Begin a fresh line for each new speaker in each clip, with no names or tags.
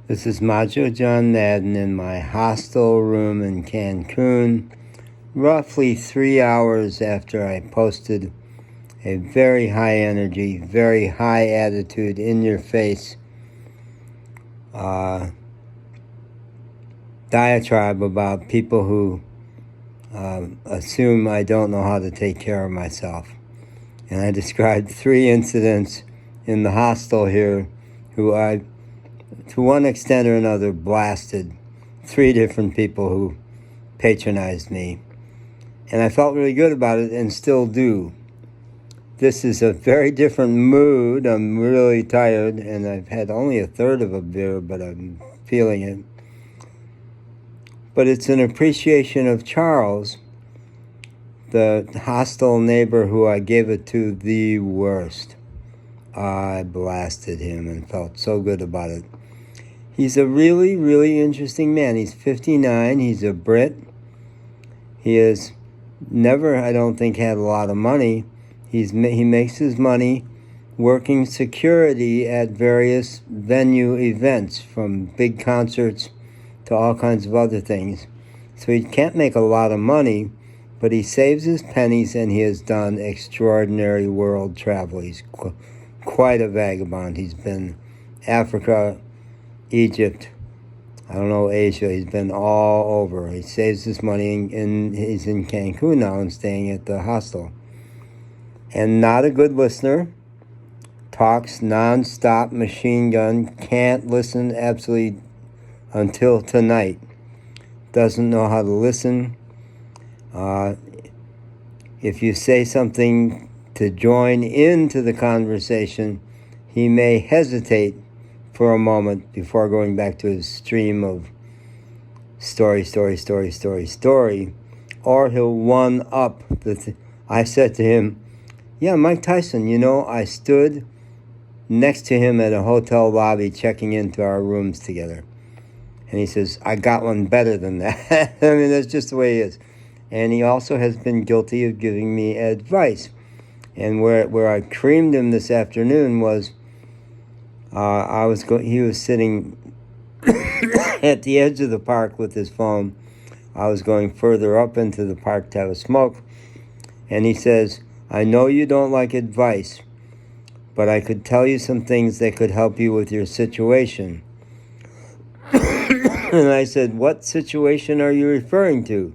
This is Macho John Madden in my hostel room in Cancun, roughly 3 hours after I posted a very high energy, very high attitude, in your face diatribe about people who assume I don't know how to take care of myself. And I described 3 incidents in the hostel here who I, to one extent or another, blasted. 3 different people who patronized me. And I felt really good about it and still do. This is a very different mood. I'm really tired and I've had only a third of a beer, but I'm feeling it. But it's an appreciation of Charles, the hostile neighbor who I gave it to the worst. I blasted him and felt so good about it. He's a really, really interesting man. He's 59. He's a Brit. He has never, I don't think, had a lot of money. He makes his money working security at various venue events, from big concerts to all kinds of other things. So he can't make a lot of money, but he saves his pennies, and he has done extraordinary world travel. He's quite a vagabond. He's been Africa, Egypt, I don't know, Asia. He's been all over. He saves his money, and he's in Cancun now and staying at the hostel. And not a good listener. Talks non-stop, machine gun. Can't listen absolutely until tonight. Doesn't know how to listen. If you say something to join into the conversation, he may hesitate for a moment before going back to his stream of story, or he'll one-up I said to him, yeah, Mike Tyson, I stood next to him at a hotel lobby checking into our rooms together. And he says, I got one better than that. I mean, that's just the way he is. And he also has been guilty of giving me advice. And where I creamed him this afternoon was, he was sitting at the edge of the park with his phone. I was going further up into the park to have a smoke. And he says, I know you don't like advice, but I could tell you some things that could help you with your situation. And I said, what situation are you referring to?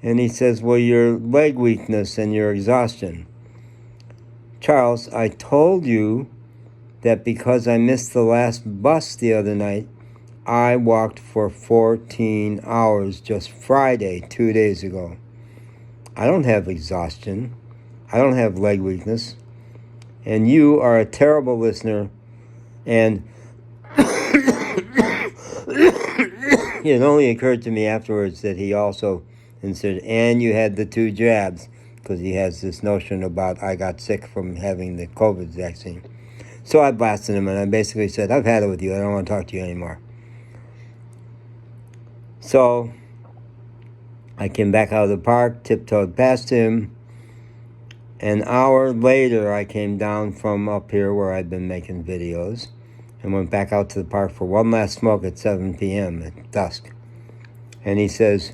And he says, well, your leg weakness and your exhaustion. Charles, I told you that because I missed the last bus the other night, I walked for 14 hours just Friday, 2 days ago. I don't have exhaustion. I don't have leg weakness. And you are a terrible listener. And it only occurred to me afterwards that he also insisted, and you had the 2 jabs, because he has this notion about I got sick from having the COVID vaccine. So I blasted him, and I basically said, I've had it with you. I don't want to talk to you anymore. So I came back out of the park, tiptoed past him. An hour later, I came down from up here where I'd been making videos and went back out to the park for one last smoke at 7 p.m. at dusk. And he says,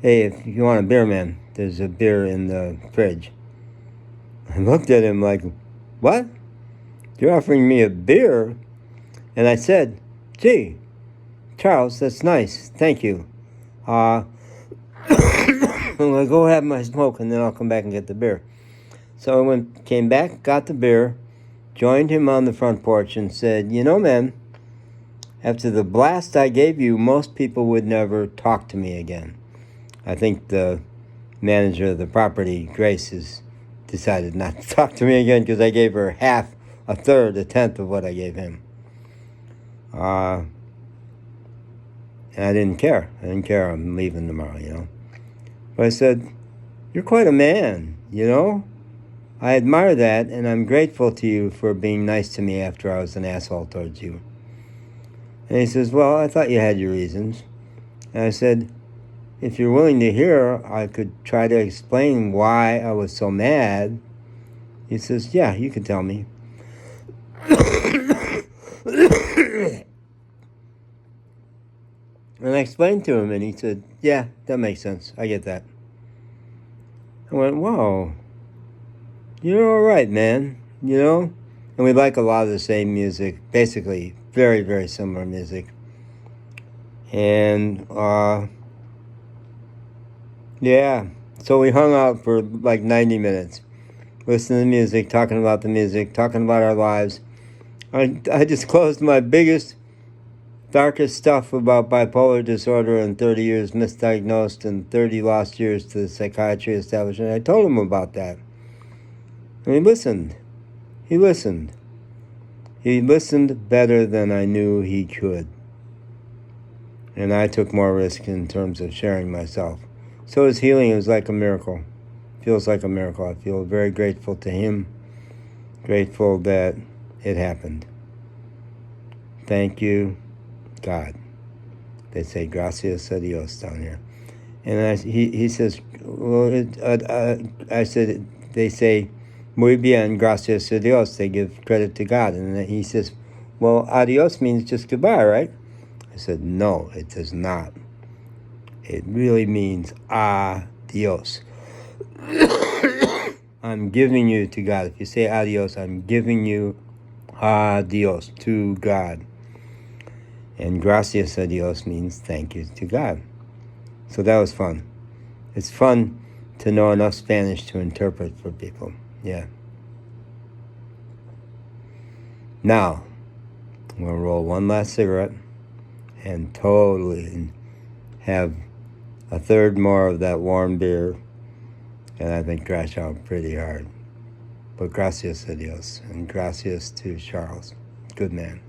hey, if you want a beer, man, there's a beer in the fridge. I looked at him like, what? You're offering me a beer? And I said, gee, Charles, that's nice. Thank you. I'm going to go have my smoke, and then I'll come back and get the beer. So I came back, got the beer, joined him on the front porch, and said, man, after the blast I gave you, most people would never talk to me again. I think the manager of the property, Grace, has decided not to talk to me again because I gave her half, a third, a tenth of what I gave him. And I didn't care. I'm leaving tomorrow, But I said, you're quite a man, I admire that, and I'm grateful to you for being nice to me after I was an asshole towards you. And he says, well, I thought you had your reasons. And I said, if you're willing to hear, I could try to explain why I was so mad. He says, yeah, you can tell me. And I explained to him, and he said, yeah, that makes sense. I get that. I went, whoa, you're all right, man, you know? And we like a lot of the same music, basically very, very similar music. And, yeah, so we hung out for like 90 minutes, listening to music, talking about the music, talking about our lives. I disclosed my biggest, darkest stuff about bipolar disorder and 30 years misdiagnosed and 30 lost years to the psychiatry establishment. I told him about that. And he listened. He listened. He listened better than I knew he could. And I took more risk in terms of sharing myself. So his healing is like a miracle. Feels like a miracle. I feel very grateful to him. Grateful that it happened. Thank you, God. They say gracias a Dios down here. And he says, well, I said, they say, muy bien, gracias a Dios. They give credit to God. And then he says, well, adios means just goodbye, right? I said, no, it does not. It really means adios. I'm giving you to God. If you say adios, I'm giving you adios to God. And gracias a Dios means thank you to God. So that was fun. It's fun to know enough Spanish to interpret for people. Yeah. Now, I'm going to roll one last cigarette and totally have a third more of that warm beer, and I think crash out pretty hard. But gracias a Dios, and gracias to Charles. Good man.